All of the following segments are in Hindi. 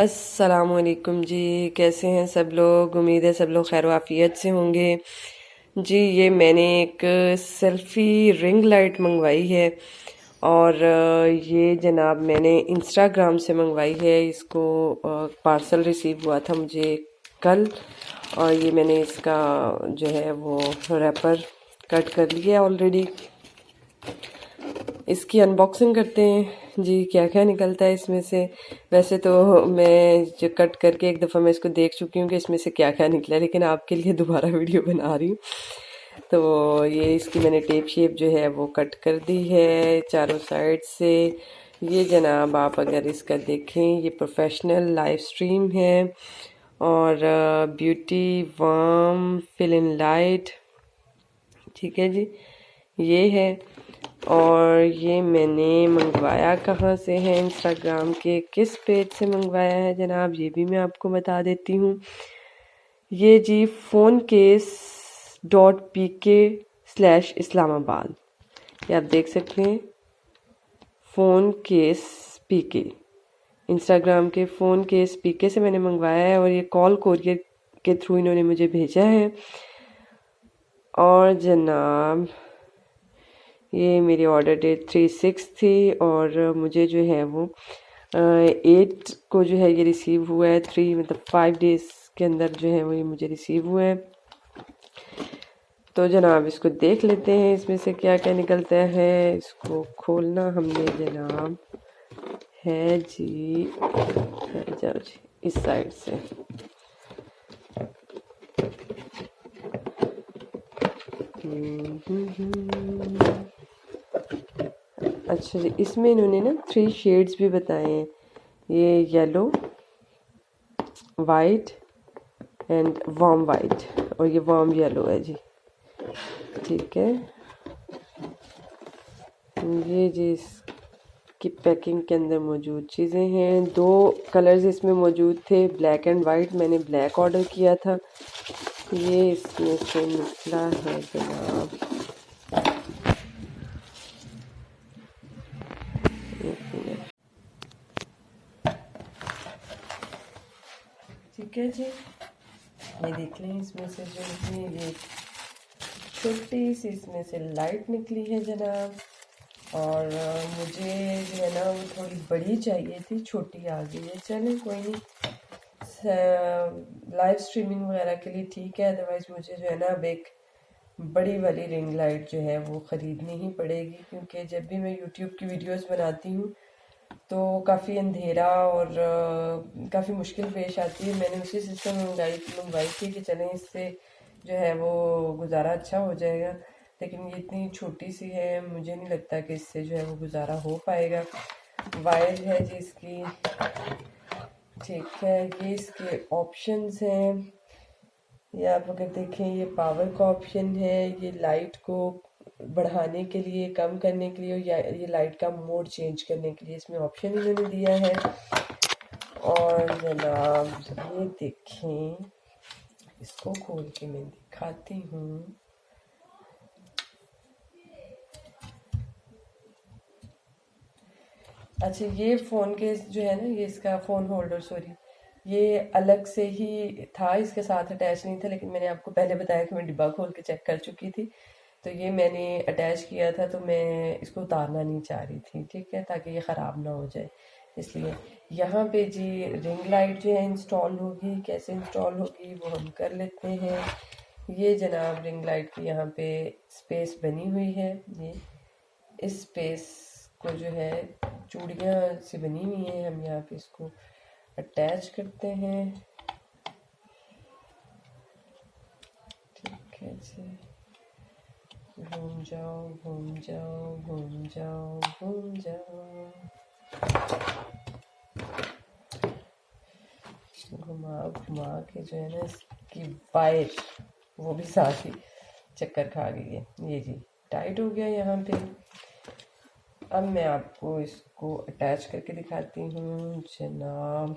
अस्सलामुअलैकुम जी। कैसे हैं सब लोग? उम्मीद है सब लोग खैर आफियत से होंगे जी। ये मैंने एक सेल्फ़ी रिंग लाइट मंगवाई है और ये जनाब मैंने इंस्टाग्राम से मंगवाई है। इसको पार्सल रिसीव हुआ था मुझे कल और ये मैंने इसका जो है वो रैपर कट कर लिया ऑलरेडी। इसकी अनबॉक्सिंग करते हैं जी, क्या क्या निकलता है इसमें से। वैसे तो मैं जो कट करके एक दफ़ा मैं इसको देख चुकी हूँ कि इसमें से क्या क्या निकला है, लेकिन आपके लिए दोबारा वीडियो बना रही हूँ। तो ये इसकी मैंने टेप शेप जो है वो कट कर दी है चारों साइड से। ये जनाब आप अगर इसका देखें, ये प्रोफेशनल लाइव स्ट्रीम है और beauty warm fill in light, ठीक है जी, ये है। और ये मैंने मंगवाया कहाँ से है, इंस्टाग्राम के किस पेज से मंगवाया है जनाब, ये भी मैं आपको बता देती हूँ। ये जी फ़ोन केस .pk/इस्लामाबाद, ये आप देख सकते हैं। फ़ोन केस पीके, इंस्टाग्राम के फ़ोन केस पीके से मैंने मंगवाया है और ये कॉल कोरियर के थ्रू इन्होंने मुझे भेजा है। और जनाब ये मेरी ऑर्डर डेट 3/6 थी और मुझे जो है वो 8 को जो है ये रिसीव हुआ है। 3 मतलब 5 डेज़ के अंदर जो है वो ये मुझे रिसीव हुआ है। तो जनाब इसको देख लेते हैं इसमें से क्या क्या निकलता है। इसको खोलना हमने जनाब है जी, है जाओ जी इस साइड से। अच्छा जी, इसमें इन्होंने ना 3 शेड्स भी बताए हैं, ये yellow, white and warm white, और ये वार्म येलो है जी, ठीक है। ये जी इसकी पैकिंग के अंदर मौजूद चीज़ें हैं। 2 कलर्स इसमें मौजूद थे, ब्लैक एंड वाइट। मैंने ब्लैक ऑर्डर किया था। ये इसमें से निकला है जनाब, ठीक है जी। ये देख लें, इसमें से जो है ये छोटी सी इसमें से लाइट निकली है जनाब। और मुझे जो है ना वो थोड़ी बड़ी चाहिए थी, छोटी आ गई है। चलें कोई नहीं, लाइव स्ट्रीमिंग वगैरह के लिए ठीक है। अदरवाइज़ मुझे जो है ना अब एक बड़ी वाली रिंग लाइट जो है वो ख़रीदनी ही पड़ेगी, क्योंकि जब भी मैं यूट्यूब की वीडियोस बनाती हूँ तो काफ़ी अंधेरा और काफ़ी मुश्किल पेश आती है। मैंने उसी सिस्टम में मंगवाई थी कि चलें इससे जो है वो गुजारा अच्छा हो जाएगा, लेकिन ये इतनी छोटी सी है, मुझे नहीं लगता कि इससे जो है वो गुजारा हो पाएगा। वायर है जी इसकी, ठीक है। ये इसके ऑप्शंस हैं, ये आप अगर देखें ये पावर का ऑप्शन है, ये लाइट को बढ़ाने के लिए, कम करने के लिए, या ये लाइट का मोड चेंज करने के लिए इसमें ऑप्शन इन्होंने दिया है। और जनाब ये देखें, इसको खोल के मैं दिखाती हूँ। अच्छा, ये फ़ोन के जो है ना, ये इसका फ़ोन होल्डर, सॉरी, ये अलग से ही था, इसके साथ अटैच नहीं था, लेकिन मैंने आपको पहले बताया कि मैं डिब्बा खोल के चेक कर चुकी थी। तो ये मैंने अटैच किया था, तो मैं इसको उतारना नहीं चाह रही थी, ठीक है, ताकि ये ख़राब ना हो जाए। इसलिए यहाँ पे जी रिंग लाइट जो है इंस्टॉल होगी, कैसे इंस्टॉल होगी वो हम कर लेते हैं। ये जनाब रिंग लाइट की यहाँ पे स्पेस बनी हुई है। ये इस स्पेस को जो है चूड़ियाँ से बनी हुई हैं, हम यहाँ पे इसको अटैच करते हैं, ठीक है जी। घूम जाओ घूम जाओ घूम जाओ घूम जाओ, घुमा घुमा के जो है ना इसकी वायर वो भी साथ ही चक्कर खा गई है। ये जी टाइट हो गया यहाँ पे। अब मैं आपको इसको अटैच करके दिखाती हूँ जनाब।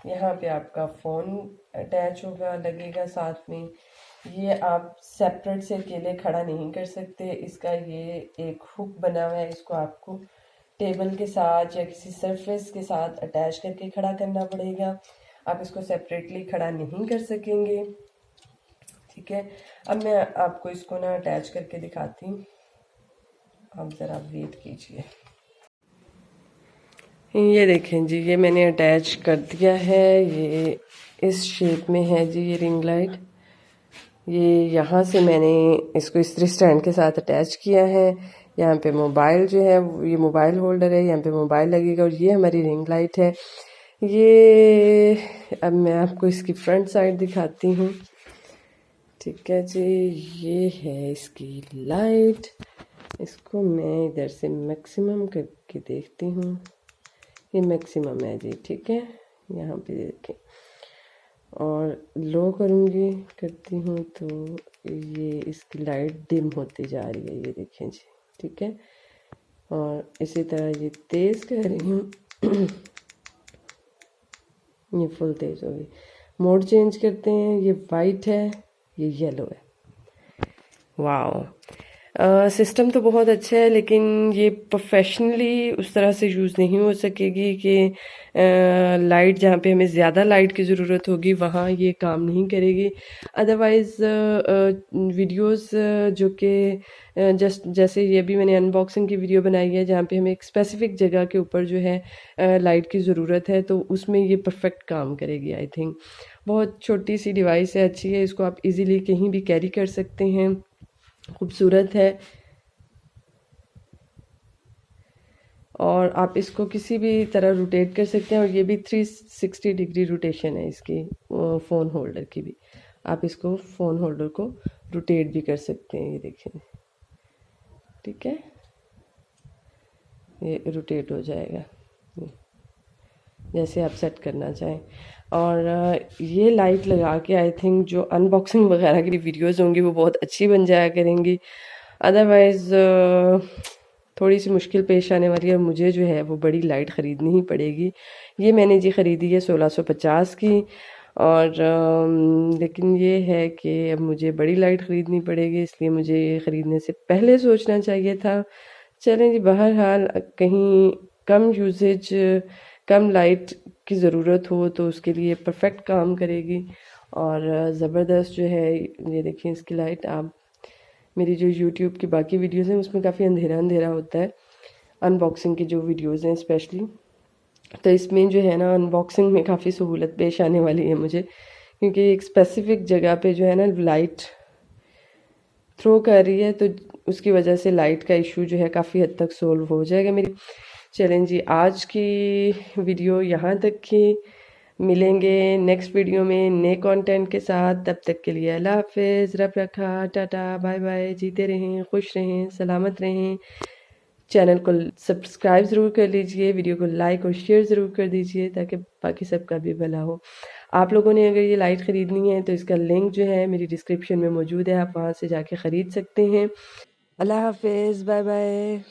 यहाँ पे आपका फ़ोन अटैच होगा, लगेगा साथ में। ये आप सेपरेट से अकेले खड़ा नहीं कर सकते, इसका ये एक हुक बना हुआ है, इसको आपको टेबल के साथ या किसी सरफेस के साथ अटैच करके खड़ा करना पड़ेगा। आप इसको सेपरेटली खड़ा नहीं कर सकेंगे। ठीक है, अब मैं आपको इसको ना अटैच करके दिखाती हूँ, आप ज़रा वेट कीजिए। ये देखें जी, ये मैंने अटैच कर दिया है। ये इस शेप में है जी ये रिंग लाइट। ये यहाँ से मैंने इसको इस्त्री स्टैंड के साथ अटैच किया है। यहाँ पे मोबाइल जो है, ये मोबाइल होल्डर है, यहाँ पे मोबाइल लगेगा और ये हमारी रिंग लाइट है। ये अब मैं आपको इसकी फ्रंट साइड दिखाती हूँ। ठीक है जी, ये है इसकी लाइट। इसको मैं इधर से मैक्सिमम करके देखती हूँ। ये मैक्सिमम है जी। ठीक है, यहाँ पे देखें, और लो करूँगी, करती हूँ तो ये इसकी लाइट डिम होती जा रही है, ये देखें जी। ठीक है, और इसी तरह ये तेज़ कर रही हूँ ये फुल तेज़ हो गई। मोड चेंज करते हैं, ये वाइट है, ये येलो है। वाओ, सिस्टम तो बहुत अच्छा है, लेकिन ये प्रोफेशनली उस तरह से यूज़ नहीं हो सकेगी कि लाइट जहाँ पे हमें ज़्यादा लाइट की ज़रूरत होगी वहाँ ये काम नहीं करेगी। अदरवाइज़ वीडियोस जो कि जैसे ये भी मैंने अनबॉक्सिंग की वीडियो बनाई है जहाँ पे हमें एक स्पेसिफिक जगह के ऊपर जो है लाइट की ज़रूरत है, तो उसमें ये परफेक्ट काम करेगी आई थिंक। बहुत छोटी सी डिवाइस है, अच्छी है, इसको आप इजीली कहीं भी कैरी कर सकते हैं, खूबसूरत है। और आप इसको किसी भी तरह रोटेट कर सकते हैं, और ये भी 360 डिग्री रोटेशन है इसकी, फ़ोन होल्डर की भी। आप इसको फ़ोन होल्डर को रोटेट भी कर सकते हैं, ये देखें। ठीक है, ये रोटेट हो जाएगा जैसे आप सेट करना चाहें। और ये लाइट लगा के आई थिंक जो अनबॉक्सिंग वगैरह की वीडियोस होंगी वो बहुत अच्छी बन जाया करेंगी। अदरवाइज़ थोड़ी सी मुश्किल पेश आने वाली है, मुझे जो है वो बड़ी लाइट ख़रीदनी ही पड़ेगी। ये मैंने जी ख़रीदी है 1650 की, और लेकिन ये है कि अब मुझे बड़ी लाइट ख़रीदनी पड़ेगी, इसलिए मुझे ये ख़रीदने से पहले सोचना चाहिए था। चलें जी, बहरहाल कहीं कम यूसेज, कम लाइट की ज़रूरत हो तो उसके लिए परफेक्ट काम करेगी। और ज़बरदस्त जो है, ये देखिए इसकी लाइट। आप मेरी जो यूट्यूब की बाकी वीडियोज़ हैं उसमें काफ़ी अंधेरा अंधेरा होता है, अनबॉक्सिंग की जो वीडियोज़ हैं स्पेशली, तो इसमें जो है ना अनबॉक्सिंग में काफ़ी सहूलत पेश आने वाली है मुझे, क्योंकि एक स्पेसिफिक जगह पे जो है ना लाइट थ्रो कर रही है, तो उसकी वजह से लाइट का इशू जो है काफ़ी हद तक सोल्व हो जाएगा मेरी। चलें जी, आज की वीडियो यहाँ तक की, मिलेंगे नेक्स्ट वीडियो में नए कंटेंट के साथ। तब तक के लिए अल्लाह हाफिज़, रब रखा, टाटा, बाय बाय। जीते रहें, खुश रहें, सलामत रहें। चैनल को सब्सक्राइब ज़रूर कर लीजिए, वीडियो को लाइक और शेयर ज़रूर कर दीजिए ताकि बाकी सबका भी भला हो। आप लोगों ने अगर ये लाइट ख़रीदनी है तो इसका लिंक जो है मेरी डिस्क्रिप्शन में मौजूद है, आप वहाँ से जाके ख़रीद सकते हैं। अल्लाह हाफिज़, बाय बाय।